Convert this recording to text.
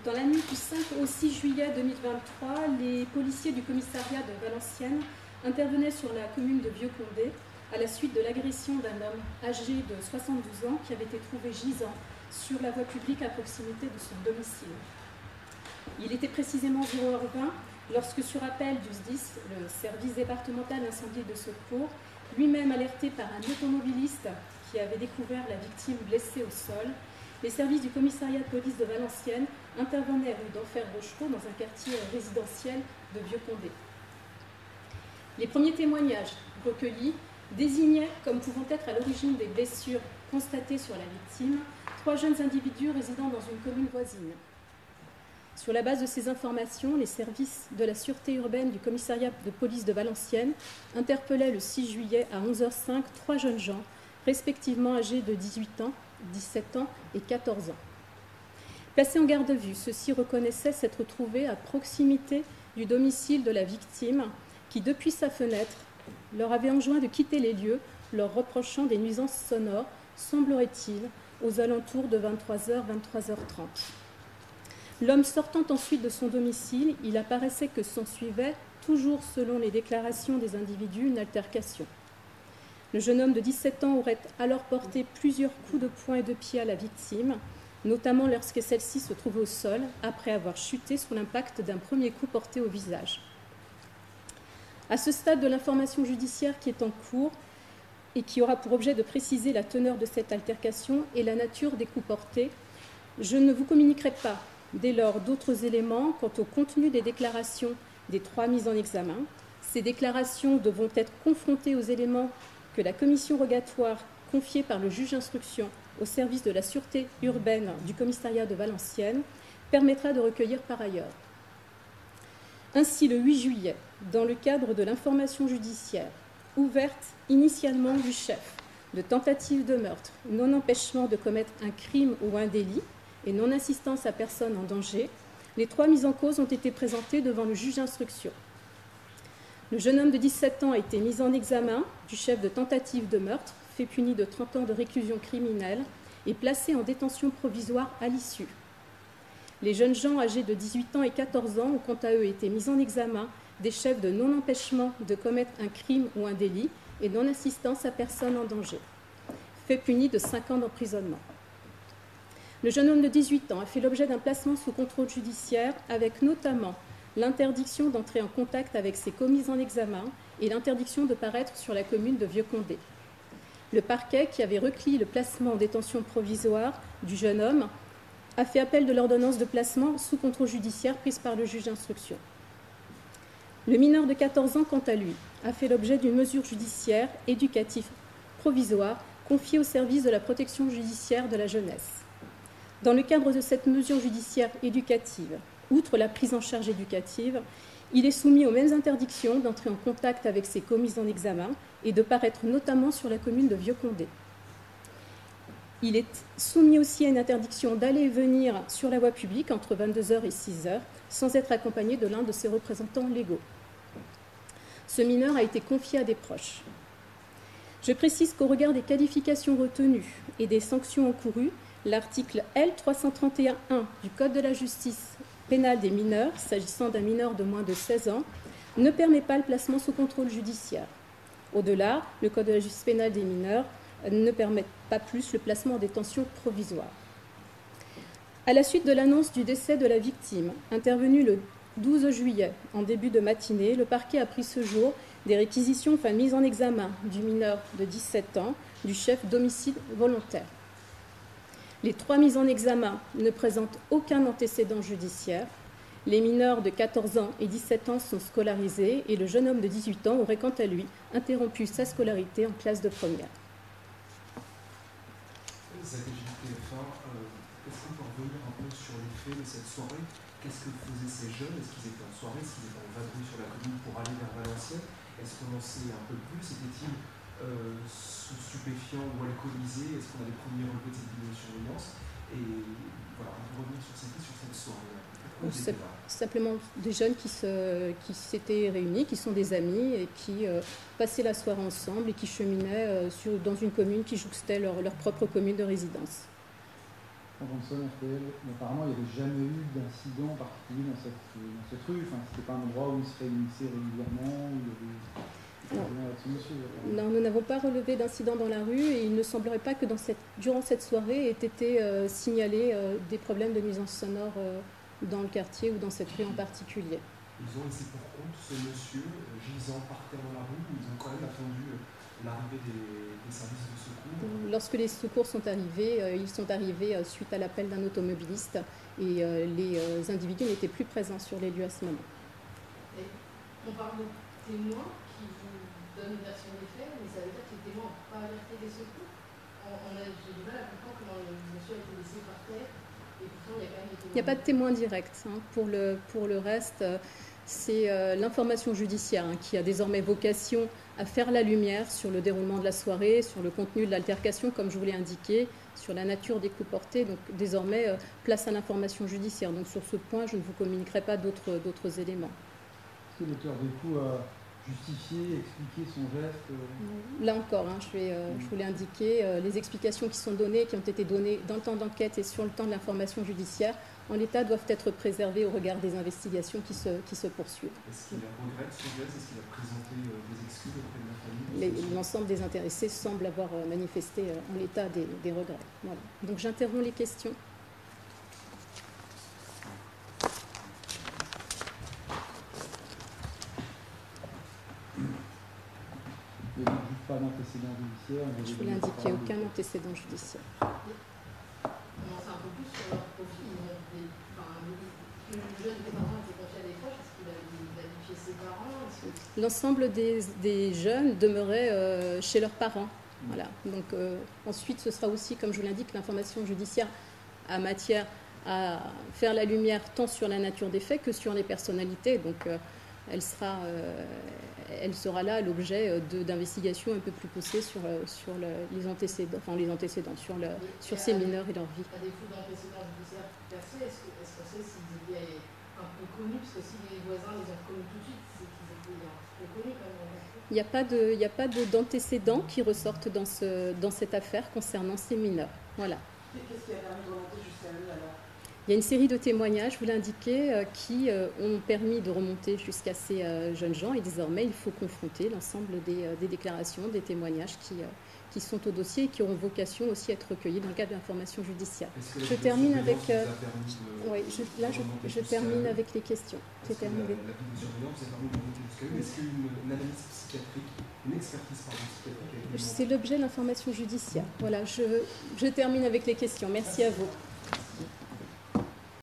Dans la nuit du 5 au 6 juillet 2023, les policiers du commissariat de Valenciennes intervenaient sur la commune de Vieux-Condé à la suite de l'agression d'un homme âgé de 72 ans qui avait été trouvé gisant sur la voie publique à proximité de son domicile. Il était précisément 0h20 lorsque, sur appel du SDIS, le service départemental d'incendie et de secours, lui-même alerté par un automobiliste qui avait découvert la victime blessée au sol, les services du commissariat de police de Valenciennes intervenaient rue d'Enfer-Rochereau dans un quartier résidentiel de Vieux-Condé. Les premiers témoignages recueillis désignaient comme pouvant être à l'origine des blessures constatées sur la victime 3 jeunes individus résidant dans une commune voisine. Sur la base de ces informations, les services de la sûreté urbaine du commissariat de police de Valenciennes interpellaient le 6 juillet à 11h05 3 jeunes gens, respectivement âgés de 18 ans, 17 ans et 14 ans. Placés en garde à vue, ceux-ci reconnaissaient s'être trouvés à proximité du domicile de la victime qui, depuis sa fenêtre, leur avait enjoint de quitter les lieux, leur reprochant des nuisances sonores, semblerait-il, aux alentours de 23h, 23h30. L'homme sortant ensuite de son domicile, il apparaissait que s'ensuivait, toujours selon les déclarations des individus, une altercation. Le jeune homme de 17 ans aurait alors porté plusieurs coups de poing et de pied à la victime, notamment lorsque celle-ci se trouvait au sol, après avoir chuté sous l'impact d'un premier coup porté au visage. À ce stade de l'information judiciaire qui est en cours et qui aura pour objet de préciser la teneur de cette altercation et la nature des coups portés, je ne vous communiquerai pas dès lors d'autres éléments quant au contenu des déclarations des 3 mises en examen. Ces déclarations devront être confrontées aux éléments que la commission rogatoire confiée par le juge d'instruction au service de la sûreté urbaine du commissariat de Valenciennes permettra de recueillir par ailleurs. Ainsi, le 8 juillet, dans le cadre de l'information judiciaire ouverte initialement du chef de tentative de meurtre, non-empêchement de commettre un crime ou un délit et non-assistance à personne en danger, les 3 mises en cause ont été présentées devant le juge d'instruction. Le jeune homme de 17 ans a été mis en examen du chef de tentative de meurtre, fait puni de 30 ans de réclusion criminelle et placé en détention provisoire à l'issue. Les jeunes gens âgés de 18 ans et 14 ans ont quant à eux été mis en examen des chefs de non-empêchement de commettre un crime ou un délit et non-assistance à personne en danger, fait puni de 5 ans d'emprisonnement. Le jeune homme de 18 ans a fait l'objet d'un placement sous contrôle judiciaire avec notamment l'interdiction d'entrer en contact avec ses commis en examen et l'interdiction de paraître sur la commune de Vieux-Condé. Le parquet, qui avait requis le placement en détention provisoire du jeune homme, a fait appel de l'ordonnance de placement sous contrôle judiciaire prise par le juge d'instruction. Le mineur de 14 ans, quant à lui, a fait l'objet d'une mesure judiciaire éducative provisoire confiée au service de la protection judiciaire de la jeunesse. Dans le cadre de cette mesure judiciaire éducative, outre la prise en charge éducative, il est soumis aux mêmes interdictions d'entrer en contact avec ses commis en examen et de paraître notamment sur la commune de Vieux-Condé. Il est soumis aussi à une interdiction d'aller et venir sur la voie publique entre 22h et 6h sans être accompagné de l'un de ses représentants légaux. Ce mineur a été confié à des proches. Je précise qu'au regard des qualifications retenues et des sanctions encourues, l'article L331-1 du Code de la justice pénale des mineurs, s'agissant d'un mineur de moins de 16 ans, ne permet pas le placement sous contrôle judiciaire. Au-delà, le Code de la justice pénale des mineurs ne permet pas plus le placement en détention provisoire. À la suite de l'annonce du décès de la victime, intervenue le 12 juillet, en début de matinée, le parquet a pris ce jour des réquisitions, mise en examen du mineur de 17 ans, du chef d'homicide volontaire. Les 3 mises en examen ne présentent aucun antécédent judiciaire. Les mineurs de 14 ans et 17 ans sont scolarisés et le jeune homme de 18 ans aurait quant à lui interrompu sa scolarité en classe de première. Est-ce qu'on peut revenir un peu sur les faits de cette soirée? Qu'est-ce que faisaient ces jeunes? Est-ce qu'ils étaient en soirée? Est-ce qu'ils étaient en vadrouille sur la commune pour aller vers Valenciennes? Est-ce qu'on en sait un peu plus? Étaient-ils sous stupéfiants ou alcoolisés? Est-ce qu'on a des premiers relevés de cette vidéosurveillance? Et voilà, on peut revenir sur cette soirée. C'est simplement des jeunes qui s'étaient réunis, qui sont des amis et qui passaient la soirée ensemble et qui cheminaient dans une commune qui jouxtait leur propre commune de résidence. Johnson, RTL, apparemment il n'y avait jamais eu d'incident particulier dans cette rue. Enfin, c'était pas un endroit où ils se réunissaient régulièrement, où il y avait avec ce monsieur. Non, nous n'avons pas relevé d'incident dans la rue et il ne semblerait pas que durant cette soirée aient été signalés des problèmes de nuisance sonore dans le quartier ou dans cette rue en particulier. Ils ont laissé pour compte ce monsieur gisant par terre dans la rue, ou ils ont quand même attendu l'arrivée des services de secours? Lorsque les secours sont arrivés, ils sont arrivés suite à l'appel d'un automobiliste et les individus n'étaient plus présents sur les lieux à ce moment. Et on parle de témoins qui vous donnent une version des faits, mais ça veut dire que les témoins n'ont pas alerté les secours. J'ai du mal à comprendre comment le monsieur a été laissé par terre et pourtant il y a quand même des témoins. Il n'y a pas de témoin direct. Pour le reste, c'est l'information judiciaire qui a désormais vocation à faire la lumière sur le déroulement de la soirée, sur le contenu de l'altercation, comme je vous l'ai indiqué, sur la nature des coups portés. Donc désormais, place à l'information judiciaire. Donc sur ce point, je ne vous communiquerai pas d'autres éléments. Est-ce que l'auteur des coups a justifié, expliqué son geste Là encore, je vous l'ai indiqué, les explications qui sont données, qui ont été données dans le temps d'enquête et sur le temps de l'information judiciaire, en l'état doivent être préservées au regard des investigations qui se poursuivent. Est-ce qu'il regrette son geste? Est-ce qu'il a présenté des excuses auprès de la famille? L'ensemble des intéressés semble avoir manifesté en l'état des regrets. Voilà. Donc j'interromps les questions. Il n'y a juste pas d'antécédent judiciaire. Je vous l'ai indiqué, aucun antécédent judiciaire. On en sait un peu plus sur leur profil. Le jeune des parents était confié à des proches, est-ce qu'il a identifié ses parents? L'ensemble des jeunes demeuraient chez leurs parents. Voilà. Donc ensuite, ce sera aussi, comme je vous l'indique, l'information judiciaire a matière à faire la lumière tant sur la nature des faits que sur les personnalités. Donc elle sera là l'objet d'investigations un peu plus poussées sur les antécédents, sur ces mineurs et leur vie. À défaut d'antécédents judiciaires percés, est-ce qu'on sait s'ils étaient un peu connus? Parce que si les voisins les ont connus tout de suite, c'est qu'ils étaient un peu connus quand même. Il n'y a pas d'antécédents qui ressortent dans cette affaire concernant ces mineurs. Voilà. Qu'est-ce qui a permis de remonter jusqu'à eux alors? Il y a une série de témoignages, je vous l'ai indiqué, qui ont permis de remonter jusqu'à ces jeunes gens et désormais il faut confronter l'ensemble des déclarations, des témoignages qui sont au dossier et qui auront vocation aussi à être recueillis dans le cadre de l'information judiciaire. Je termine avec... je termine avec les questions. J'ai terminé. La vidéosurveillance vous a permis de remonter jusqu'à eux. Est-ce qu'une analyse psychiatrique, une expertise psychiatrique... C'est l'objet de l'information judiciaire. Voilà, je termine avec les questions. Merci à vous.